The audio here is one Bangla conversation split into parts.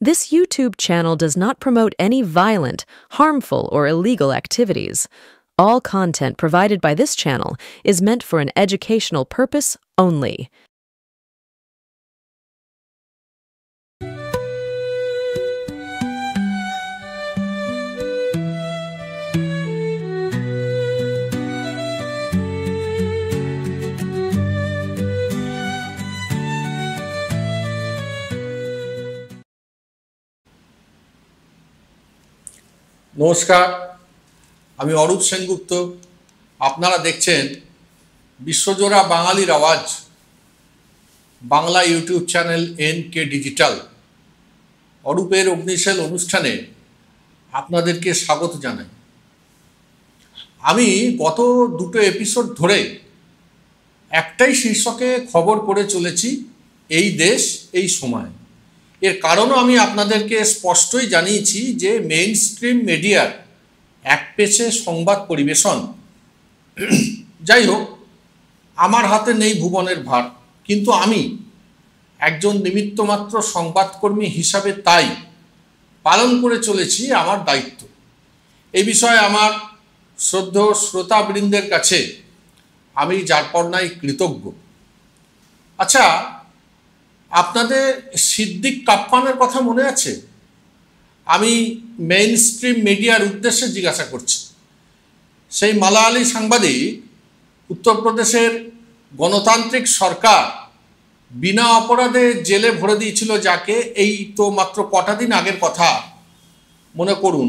This YouTube channel does not promote any violent, harmful, or illegal activities. All content provided by this channel is meant for an educational purpose only. নমস্কার, আমি অরূপ সেনগুপ্ত। আপনারা দেখছেন বিশ্বজোড়া বাঙালির আওয়াজ Bangla YouTube channel NK digital. অরূপের অগ্নিশেল অনুষ্ঠানে আপনাদেরকে স্বাগত জানাই। আমি গত দুটো এপিসোড ধরে একটাই শীর্ষকে খবর করে চলেছি, এই দেশ এই সময়। এর কারণও আমি আপনাদেরকে স্পষ্টই জানিয়েছি যে মেইন স্ট্রিম মিডিয়ার একপেশে সংবাদ পরিবেশন। যাই হোক, আমার হাতে নেই ভুবনের ভার, কিন্তু আমি একজন নিমিত্তমাত্র সংবাদকর্মী হিসাবে তাই পালন করে চলেছি আমার দায়িত্ব। এই বিষয়ে আমার শ্রদ্ধেয় শ্রোতাবৃন্দের কাছে আমি যারপরনাই কৃতজ্ঞ। আচ্ছা, আপনাদের সিদ্দিক কাপ্পানের কথা মনে আছে? আমি মেইন স্ট্রিম মিডিয়ার উদ্দেশ্যে জিজ্ঞাসা করছি। সেই মালায়ালি সাংবাদিক উত্তরপ্রদেশের গণতান্ত্রিক সরকার বিনা অপরাধে জেলে ভরে দিয়েছিল, যাকে এই তো মাত্র কটা দিন আগের কথা, মনে করুন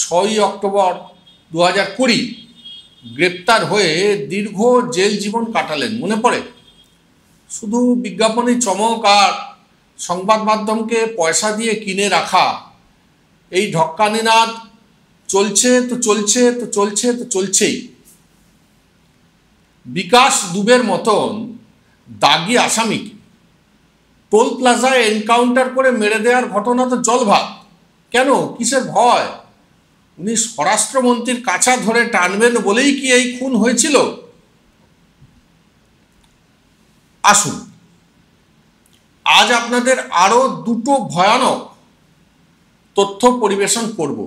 6ই অক্টোবর 2020 গ্রেপ্তার হয়ে দীর্ঘ জেল জীবন কাটালেন। মনে পড়ে? শুধু বিজ্ঞাপনী চমক আর সংবাদ মাধ্যমকে পয়সা দিয়ে কিনে রাখা এই ঢক্কানিনাদ চলছে তো চলছে তো চলছে তো চলছেই। বিকাশ দুবের মতন দাগি আসামিকে টোল প্লাজায় এনকাউন্টার করে মেরে দেওয়ার ঘটনা তো জলভাত। কেন, কিসের ভয়? উনি স্বরাষ্ট্রমন্ত্রীর কাছা ধরে টানবেন বলেই কি এই খুন হয়েছিল? আসুন, আজ আপনাদের আরো দুটো ভয়ানক তথ্য পরিবেশন করব।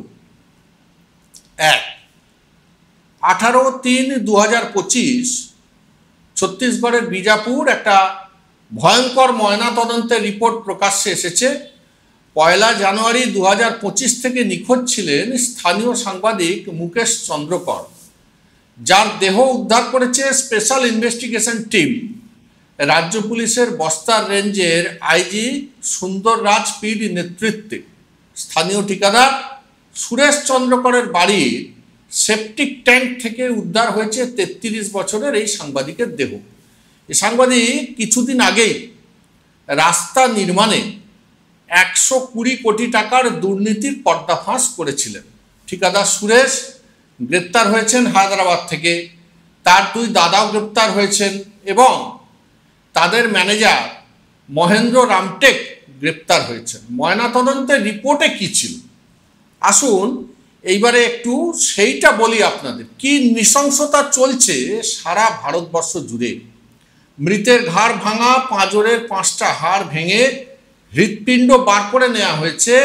1, 18/3/2025 ছত্তিশগড়ের বিজাপুর একটা ভয়ঙ্কর ময়নাতদন্তের রিপোর্ট প্রকাশ্যে এসেছে। 1 জানুয়ারি 2025 থেকে নিখোঁজ ছিলেন স্থানীয় সাংবাদিক মুকেশ চন্দ্রকর, যার দেহ উদ্ধার করেছে স্পেশাল ইনভেস্টিগেশন টিম, রাজ্য পুলিশের বস্তার রেঞ্জের আইজি সুন্দর রাজ পির নেতৃত্বে। স্থানীয় ঠিকাদার সুরেশ চন্দ্রকরের বাড়ির সেপটিক ট্যাঙ্ক থেকে উদ্ধার হয়েছে 33 বছরের এই সাংবাদিকের দেহ। এই সাংবাদিক কিছুদিন আগেই রাস্তা নির্মাণে 120 কোটি টাকার দুর্নীতির পর্দাফাঁস করেছিলেন। ঠিকাদার সুরেশ গ্রেপ্তার হয়েছেন হায়দ্রাবাদ থেকে, তার 2 দাদাও গ্রেপ্তার হয়েছেন এবং তাদের ম্যানেজার মহেন্দ্র রামটেক গ্রেপ্তার হয়েছেন। ময়নাতদন্তের রিপোর্টে কি ছিল? আসুন এইবারে একটু সেইটা বলি আপনাদের। কি নৃশংসতা চলছে সারা ভারতবর্ষ জুড়ে। মৃতের ঘাড় ভাঙা, পাঁজরের 5টা হাড় ভেঙে হৃৎপিণ্ড বার করে নেওয়া হয়েছে,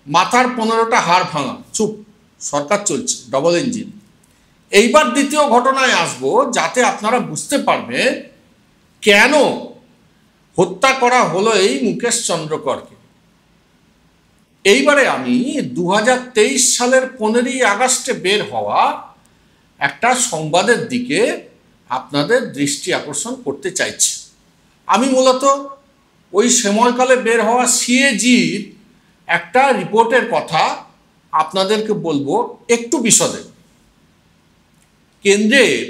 মাথার 15টা হাড় ভাঙা। চুপ, সরকার চলছে, ডবল ইঞ্জিন। এইবার দ্বিতীয় ঘটনায় আসবো, যাতে আপনারা বুঝতে পারবেন কেন হত্যা করা হলো এই মুকেশ চন্দ্রকরকে। এইবারে আমি 2023 সালের 15ই আগস্টে বের হওয়া একটা সংবাদের দিকে আপনাদের দৃষ্টি আকর্ষণ করতে চাইছি। আমি মূলত ওই সময়কালে বের হওয়া সিএজির একটা রিপোর্টের কথা আপনাদেরকে বলবো একটু বিশদে। কেন্দ্রের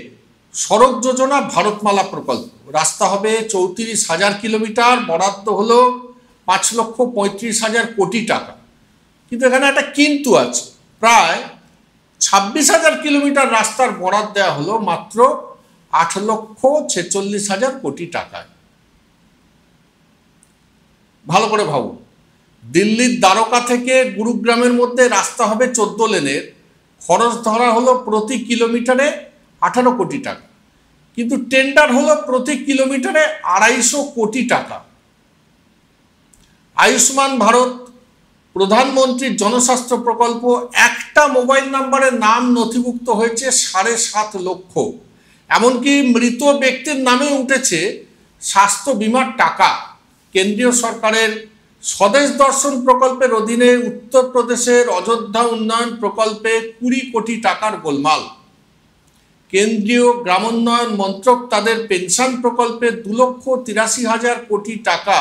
সড়ক যোজনা ভারতমালা প্রকল্প, রাস্তা হবে 34,000 কিলোমিটার, বরাদ্দ হলো 5,35,000 কোটি টাকা। কিন্তু এখানে একটা কিন্তু আছে, প্রায় 26,000 কিলোমিটার রাস্তার বরাদ্দ দেওয়া হলো মাত্র 8,46,000 কোটি টাকায়। ভালো করে ভাবুন, দিল্লির দ্বারকা থেকে গুরুগ্রামের মধ্যে রাস্তা হবে 14 লেনের, খরচ ধরা হলো প্রতি কিলোমিটারে 18 কোটি টাকা, কিন্তু টেন্ডার হলো প্রতি কিলোমিটারে 250 কোটি টাকা। আয়ুষ্মান ভারত প্রধানমন্ত্রীর জনস্বাস্থ্য প্রকল্প একটা মোবাইল নাম্বারের নাম নথিভুক্ত হয়েছে 7.5 লক্ষ। এমনকি মৃত ব্যক্তির নামে উঠেছে স্বাস্থ্য বিমার টাকা। কেন্দ্রীয় সরকারের স্বদেশ দর্শন প্রকল্পের অধীনে উত্তরপ্রদেশের অযোধ্যা উন্নয়ন প্রকল্পে 20 কোটি টাকার গোলমাল। কেন্দ্রীয় গ্রামোন্নয়ন মন্ত্রক তাদের পেনশন প্রকল্পে 2,83,000 কোটি টাকা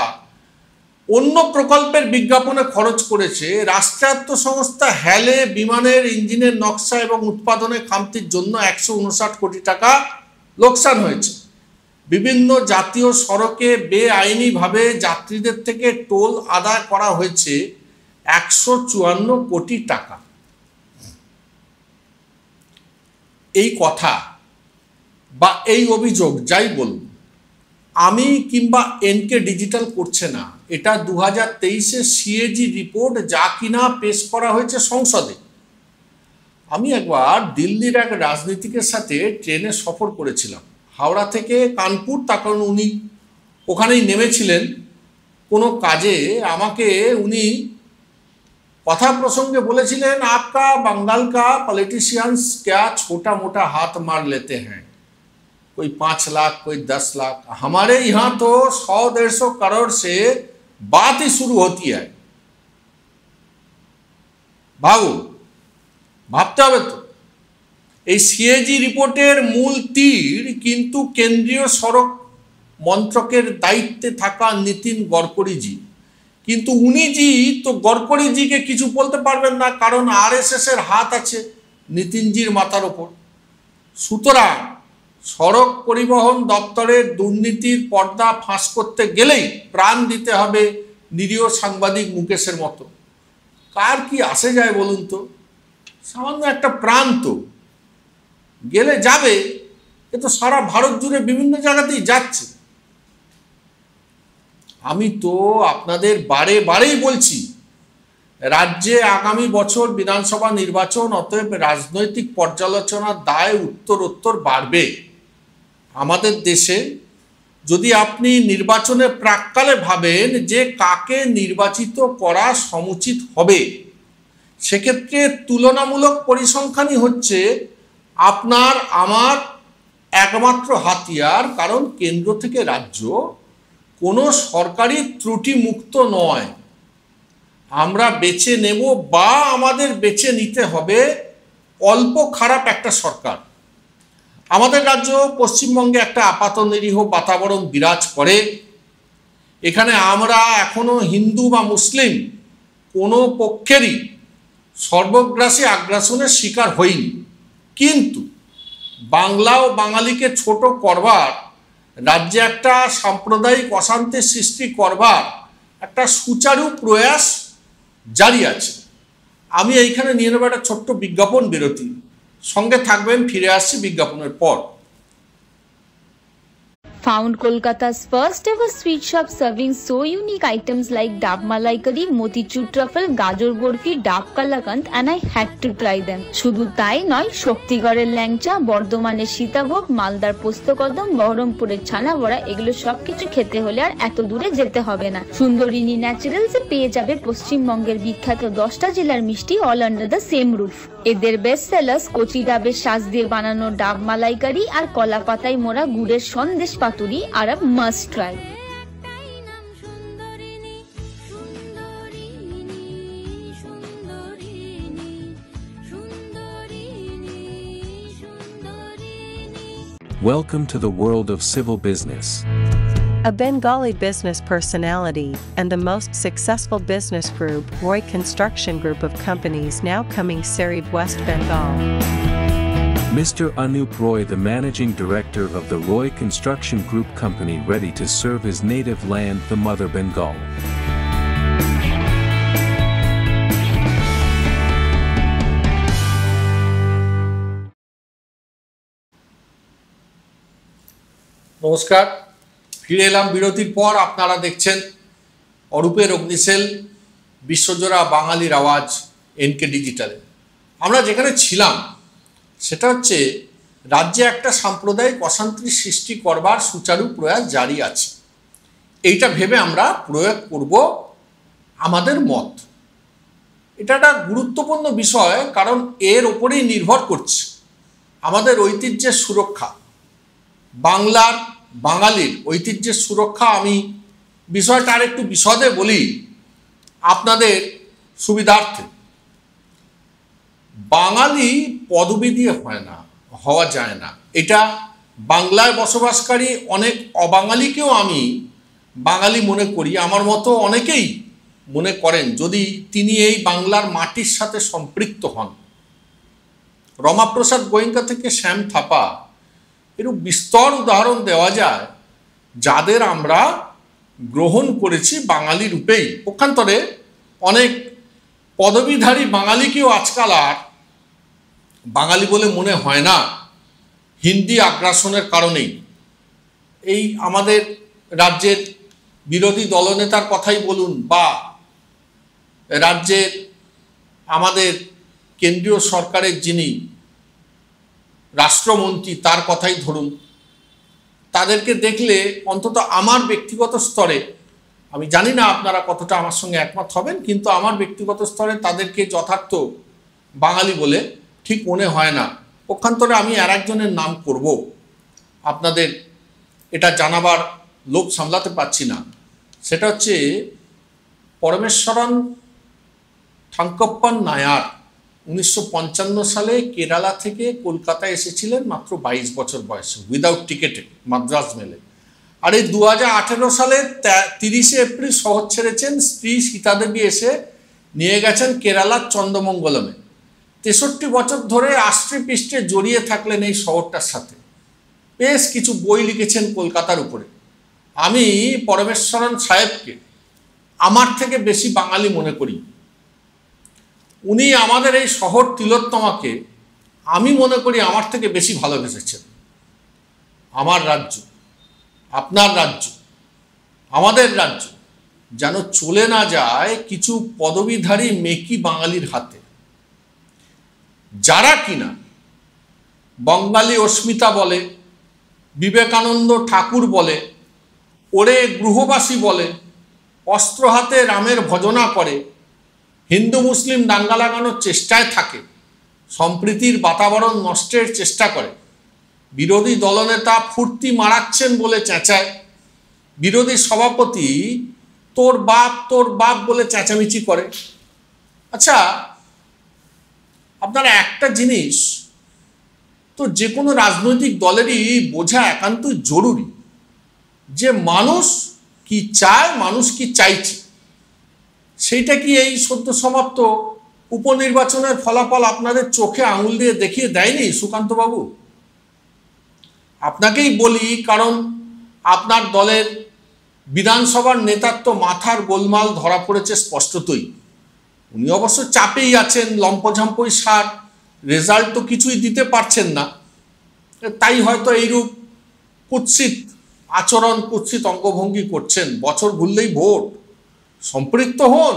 অন্য প্রকল্পের বিজ্ঞাপনে খরচ করেছে। রাষ্ট্রায়ত্ত সংস্থা হ্যালে বিমানের ইঞ্জিনের নকশা এবং উৎপাদনে খামতির জন্য 159 কোটি টাকা লোকসান হয়েছে। বিভিন্ন জাতীয় সড়কে বেআইনিভাবে যাত্রীদের থেকে টোল আদায় করা হয়েছে 154 কোটি টাকা। এই কথা বা এই অভিযোগ যাই বলুন, আমি কিংবা এনকে ডিজিটাল করছে না। এটা 2023-এর সিএজি রিপোর্ট, যা কিনা পেশ করা হয়েছে সংসদে। আমি একবার দিল্লির এক রাজনীতিকের সাথে ট্রেনে সফর করেছিলাম, হাওড়া থেকে কানপুর। তার কারণ উনি ওখানেই নেমেছিলেন কোনো কাজে। আমাকে উনি কথা প্রসঙ্গে বলেছিলেন, आपका बंगाल का पॉलिटिशियंस क्या छोटा मोटा हाथ मार लेते हैं, कोई 5 लाख कोई 10 लाख, हमारे यहाँ तो 100-150 करोड़ से बात ही शुरू होती है। भागो, ভাবতে হবে তো। এই সিএজি রিপোর্টের মূল তীর কিন্তু কেন্দ্রীয় সড়ক মন্ত্রকের দায়িত্বে থাকা নীতিন গডকরিজি। কিন্তু উনিজি তো গডকরিজিকে কিছু বলতে পারবেন না, কারণ আরএসএস এর হাত আছে নীতিনজির মাথার ওপর। সুতরাং সড়ক পরিবহন দপ্তরের দুর্নীতির পর্দা ফাঁস করতে গেলেই প্রাণ দিতে হবে নিরীহ সাংবাদিক মুকেশের মতো। কার কি আসে যায় বলুন তো? সামান্য একটা প্রাণ তো গেলে যাবে, এ তো সারা ভারত জুড়ে বিভিন্ন জায়গাতেই যাচ্ছে। আমি তো আপনাদের বারে বারেই বলছি, রাজ্যে আগামী বছর বিধানসভা নির্বাচন, অতএব রাজনৈতিক পর্যালোচনার দায় উত্তরোত্তর বাড়বে। আমাদের দেশে যদি আপনি নির্বাচনের প্রাক্কালে ভাবেন যে কাকে নির্বাচিত করা সমুচিত হবে, সেক্ষেত্রে তুলনামূলক পরিসংখ্যানই হচ্ছে আপনার আমার একমাত্র হাতিয়ার। কারণ কেন্দ্র থেকে রাজ্য কোনো সরকারি ত্রুটি মুক্ত নয়। আমরা বেছে নেব বা আমাদের বেছে নিতে হবে অল্প খারাপ একটা সরকার। আমাদের রাজ্য পশ্চিমবঙ্গে একটা আপাত নিরীহ বাতাবরণ বিরাজ করে। এখানে আমরা এখনো হিন্দু বা মুসলিম কোনো পক্ষেরই সর্বগ্রাসী আগ্রাসনের শিকার হইনি। কিন্তু বাংলা ও বাঙালিকে ছোট করবার, রাজ্যে একটা সাম্প্রদায়িক অশান্তির সৃষ্টি করবার একটা সুচারু প্রয়াস জারি আছে। আমি এইখানে নিয়ে নেব একটা ছোট্ট বিজ্ঞাপন বিরতি। সঙ্গে থাকবেন, ফিরে আসছি বিজ্ঞাপনের পর। Found Kolkata's first ever sweet shop serving so unique items like Dab Malai Curry, Motichur Truffle, Gajor Borfi, Dab Kalakand, and I had to try them. শুধু তাই নয়, শক্তিগড়ের ল্যাংচা, বর্ধমানের সীতাভোগ, মালদার পোস্তকদম, বহরমপুরের ছানা বড়া, এগুলো সবকিছু খেতে হলে আর এত দূরে যেতে হবে না। সুন্দরিনী ন্যাচারালসে পেয়ে যাবে পশ্চিমবঙ্গের বিখ্যাত 10টা জেলার মিষ্টি all under the same roof. এদের বেস্ট সেলার্স কচি ডাবের শাঁস দিয়ে বানানো ডাব মালাইকারি আর কলা পাতায় মোড়া গুড়ের সন্দেশ পাতুরি আর a must try. Welcome to the world of civil business. A Bengali business personality and the most successful business group, Roy Construction Group of companies, now coming Sarib, West Bengal. Mr. Anup Roy, the managing director of the Roy Construction Group company, ready to serve his native land, the mother Bengal. নমস্কার, ফিরে এলাম বিরতির পর। আপনারা দেখছেন অরূপের অগ্নিশেল, বিশ্বজোড়া বাঙালির আওয়াজ, এনকে ডিজিটালে। আমরা যেখানে ছিলাম সেটা হচ্ছে রাজ্যে একটা সাম্প্রদায়িক অশান্তি সৃষ্টি করবার সুচারু প্রয়াস জারি আছে। এইটা ভেবে আমরা প্রয়োগ করব আমাদের মত। এটা একটা গুরুত্বপূর্ণ বিষয়, কারণ এর ওপরেই নির্ভর করছে আমাদের ঐতিহ্যের সুরক্ষা, বাংলার বাঙালির ঐতিহ্যের সুরক্ষা। আমি বিষয়টা আর একটু বিশদে বলি আপনাদের সুবিধার্থে। বাঙালি পদবি দিয়ে হয় না, হওয়া যায় না। এটা বাংলায় বসবাসকারী অনেক অবাঙালিকেও আমি বাঙালি মনে করি, আমার মতো অনেকেই মনে করেন, যদি তিনি এই বাংলার মাটির সাথে সম্পৃক্ত হন। রমাপ্রসাদ গোয়েঙ্কা থেকে শ্যাম থাপা, এরূপ বিস্তর উদাহরণ দেওয়া যায় যাদের আমরা গ্রহণ করেছি বাঙালি রূপেই। পক্ষান্তরে অনেক পদবীধারী বাঙালিকেও আজকাল আর বাঙালি বলে মনে হয় না, হিন্দি আগ্রাসনের কারণেই। এই আমাদের রাজ্যের বিরোধী দলনেতার কথাই বলুন, বা রাজ্যের আমাদের কেন্দ্রীয় সরকারের যিনি রাষ্ট্রমন্ত্রী তার কথাই ধরুন, তাদেরকে দেখলে অন্তত আমার ব্যক্তিগত স্তরে, আমি জানি না আপনারা কতটা আমার সঙ্গে একমত হবেন, কিন্তু আমার ব্যক্তিগত স্তরে তাদেরকে যথার্থ বাঙালি বলে ঠিক মনে হয় না। পক্ষান্তরে আমি আর একজনের নাম করব, আপনাদের এটা জানাবার লোভ সামলাতে পারছি না। সেটা হচ্ছে পরমেশ্বরন থাঙ্কপ্পান নায়ার। 1955 সালে কেরালা থেকে কলকাতায় এসেছিলেন মাত্র 22 বছর বয়সে, উইদাউট টিকেটে, মাদ্রাজ মেলে। আর এই 2018 সালে 30 এপ্রিল শহর ছেড়েছেন। স্ত্রী সীতাদেবী এসে নিয়ে গেছেন কেরালার চন্দ্রমঙ্গলমে। 63 বছর ধরে আষ্টে পৃষ্ঠে জড়িয়ে থাকলেন এই শহরটার সাথে। বেশ কিছু বই লিখেছেন কলকাতার উপরে। আমি পরমেশ্বরন সাহেবকে আমার থেকে বেশি বাঙালি মনে করি। উনি আমাদের এই শহর তিলোত্তমাকে আমি মনে করি আমার থেকে বেশি ভালোবেসেছেন। আমার রাজ্য, আপনার রাজ্য, আমাদের রাজ্য যেন চলে না যায় কিছু পদবীধারী মেকি বাঙালির হাতে, যারা কিনা বঙ্গালী অস্মিতা বলে, বিবেকানন্দ ঠাকুর বলে, ওরে গৃহবাসী বলে, অস্ত্র হাতে রামের ভজনা করে, হিন্দু মুসলিম দাঙ্গা লাগানোর চেষ্টায় থাকে, সম্প্রীতির বাতাবরণ নষ্টের চেষ্টা করে, বিরোধী দলনেতা ফুর্তি মারাচ্ছেন বলে চেঁচায়, বিরোধী সভাপতি তোর বাপ বলে চেঁচামেচি করে। আচ্ছা, আপনারা একটা জিনিস তো যে কোনো রাজনৈতিক দলেরই বোঝা একান্তই জরুরি, যে মানুষ কি চায়, মানুষ কি চাইছে। সেইটা কি এই সদ্য সমাপ্ত উপনির্বাচনের ফলাফল আপনাদের চোখে আঙুল দিয়ে দেখিয়ে দেয়নি সুকান্তবাবু? আপনাকেই বলি, কারণ আপনার দলের বিধানসভার নেতার তো মাথার গোলমাল ধরা পড়েছে স্পষ্টতই। উনি অবশ্য চাপেই আছেন, লম্পঝম্পই সার, রেজাল্ট তো কিছুই দিতে পারছেন না। তাই হয়তো এইরূপ কুৎসিত আচরণ, কুৎসিত অঙ্গভঙ্গি করছেন। বছর ঘুরলেই ভোট, সম্পৃক্ত হন,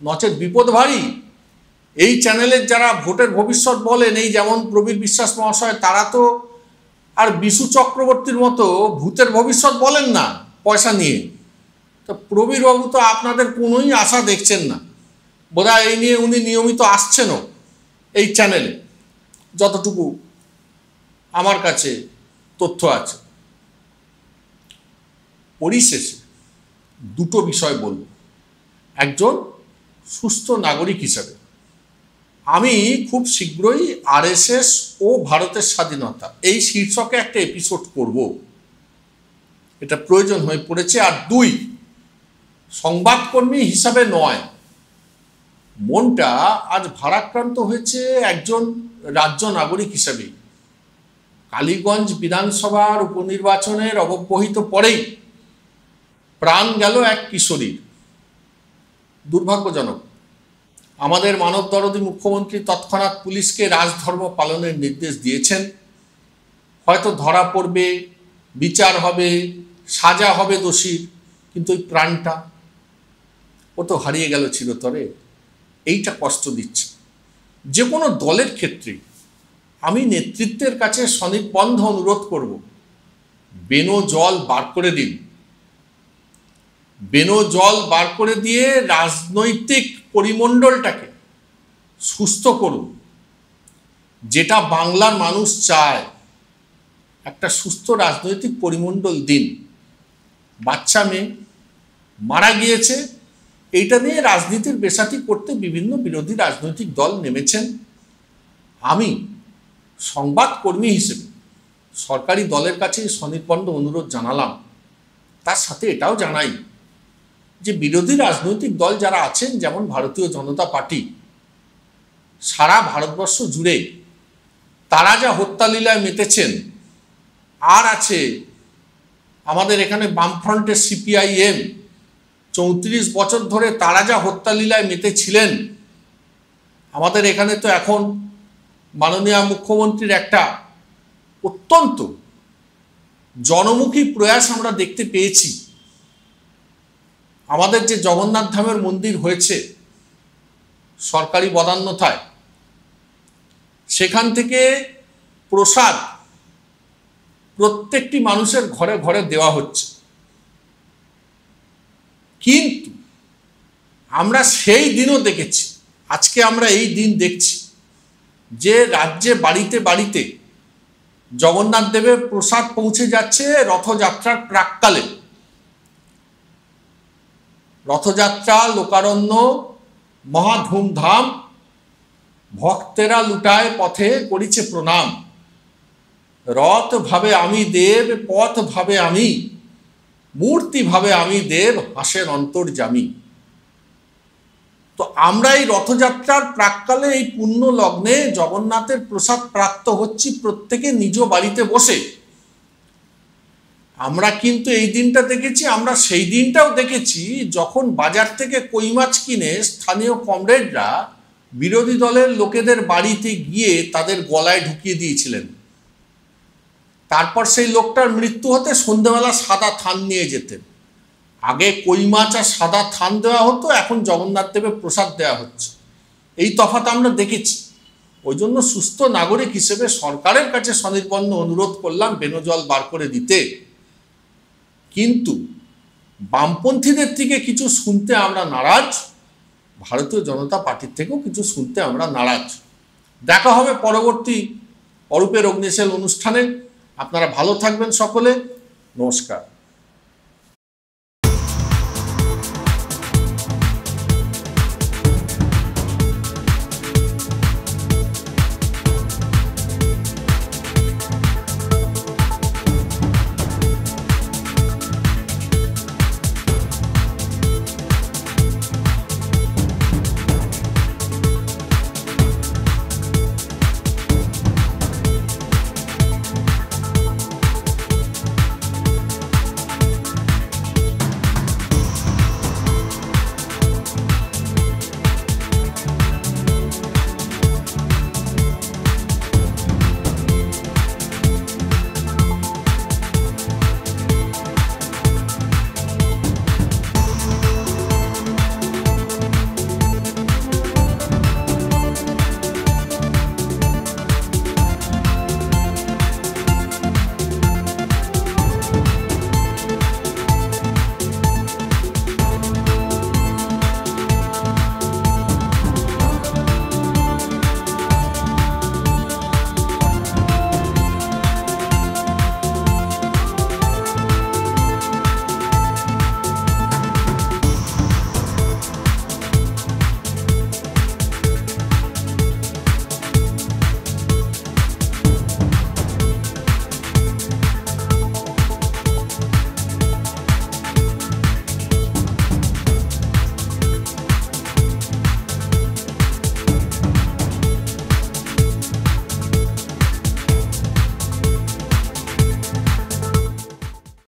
নচেত বিপদ ভারী। এই চ্যানেলের যারা ভোটের ভবিষ্যৎ বলেন, এই যেমন প্রবীর বিশ্বাস মহাশয়, তারা তো আর বিশু চক্রবর্তীর মতো ভূতের ভবিষ্যৎ বলেন না পয়সা নিয়ে। তো প্রবীরবাবু তো আপনাদের কোনোই আশা দেখছেন না বোধহয়। এই নিয়ে উনি নিয়মিত আসছেনও এই চ্যানেলে, যতটুকু আমার কাছে তথ্য আছে। পরিশেষে দুটো বিষয় বলব। একজন সুস্থ নাগরিক হিসাবে আমি খুব শীঘ্রই আরএসএস ও ভারতের স্বাধীনতা এই শীর্ষকে একটা এপিসোড করব, এটা প্রয়োজন হয়ে পড়েছে। আর দুই, সংবাদকর্মী হিসাবে নয়, মনটা আজ ভারাক্রান্ত হয়েছে একজন রাজ্য নাগরিক হিসাবেই। কালীগঞ্জ বিধানসভার উপনির্বাচনের অব্যবহিত পরেই প্রাণ গেল এক কিশোরীর। দুর্ভাগ্যজনক। আমাদের মানব দরদী মুখ্যমন্ত্রী তৎক্ষণাৎ পুলিশকে রাজধর্ম পালনের নির্দেশ দিয়েছেন। হয়তো ধরা পড়বে, বিচার হবে, সাজা হবে দোষীর, কিন্তু ওই প্রাণটা ও তো হারিয়ে গেল চিরতরে। এইটা কষ্ট দিচ্ছে। যে কোনো দলের ক্ষেত্রে আমি নেতৃত্বের কাছে সনির্বন্ধ অনুরোধ করব, বেনো জল বার করে দিন। বেনো জল বার করে দিয়ে রাজনৈতিক পরিমণ্ডলটাকে সুস্থ করুন, যেটা বাংলার মানুষ চায়, একটা সুস্থ রাজনৈতিক পরিমণ্ডল দিন। বাচ্চা মেয়ে মারা গিয়েছে, এইটা নিয়ে রাজনীতির বেসাতি করতে বিভিন্ন বিরোধী রাজনৈতিক দল নেমেছেন। আমি সংবাদকর্মী হিসেবে সরকারি দলের কাছে স্বনির্বন্ধ অনুরোধ জানালাম। তার সাথে এটাও জানাই যে বিরোধী রাজনৈতিক দল যারা আছেন, যেমন ভারতীয় জনতা পার্টি, সারা ভারতবর্ষ জুড়ে তারা যা হত্যালীলায় মেতেছেন, আর আছে আমাদের এখানে বামফ্রন্টের সিপিআইএম 34 বছর ধরে তারা যা হত্যালীলায় মেতেছিলেন, আমাদের এখানে তো এখন মাননীয় মুখ্যমন্ত্রীর একটা অত্যন্ত জনমুখী প্রয়াস আমরা দেখতে পেয়েছি। আমাদের যে জগন্নাথ ধামের মন্দির হয়েছে সরকারি বদান্যতায়, সেখান থেকে প্রসাদ প্রত্যেকটি মানুষের ঘরে ঘরে দেওয়া হচ্ছে। কিন্তু আমরা সেই দিনও দেখেছি, আজকে আমরা এই দিন দেখছি যে রাজ্যে বাড়িতে বাড়িতে জগন্নাথ দেবের প্রসাদ পৌঁছে যাচ্ছে রথযাত্রার প্রাক্কালে। রথযাত্রা, লোকারণ্য, মহা ধুমধাম, ভক্তেরা লুটায় পথে করিছে প্রণাম। রথ ভাবে আমি দেব, পথ ভাবে আমি, মূর্তি ভাবে আমি দেব, হাসের অন্তর্যামী। তো আমরা এই রথযাত্রার প্রাক্কালে এই পুণ্য লগ্নে জগন্নাথের প্রসাদ প্রাপ্ত হচ্ছি প্রত্যেকে নিজ বাড়িতে বসে। আমরা কিন্তু এই দিনটা দেখেছি, আমরা সেই দিনটাও দেখেছি যখন বাজার থেকে কই মাছ কিনে স্থানীয় কমরেডরা বিরোধী দলের লোকেদের বাড়িতে গিয়ে তাদের গলায় ঢুকিয়ে দিয়েছিলেন। তারপর সেই লোকটার মৃত্যু হতে সন্ধ্যেবেলা সাদা থান নিয়ে যেতেন। আগে কই মাছ আর সাদা থান দেওয়া হতো, এখন জগন্নাথ দেবের প্রসাদ দেওয়া হচ্ছে। এই তফাৎ আমরা দেখেছি। ওই জন্য সুস্থ নাগরিক হিসেবে সরকারের কাছে স্বনির্বন্ধ অনুরোধ করলাম বেনজল বার করে দিতে। কিন্তু বামপন্থীদের থেকে কিছু শুনতে আমরা নারাজ, ভারতীয় জনতা পার্টির থেকেও কিছু শুনতে আমরা নারাজ। দেখা হবে পরবর্তী অরূপের অগ্নিশেল অনুষ্ঠানে। আপনারা ভালো থাকবেন সকলে। নমস্কার।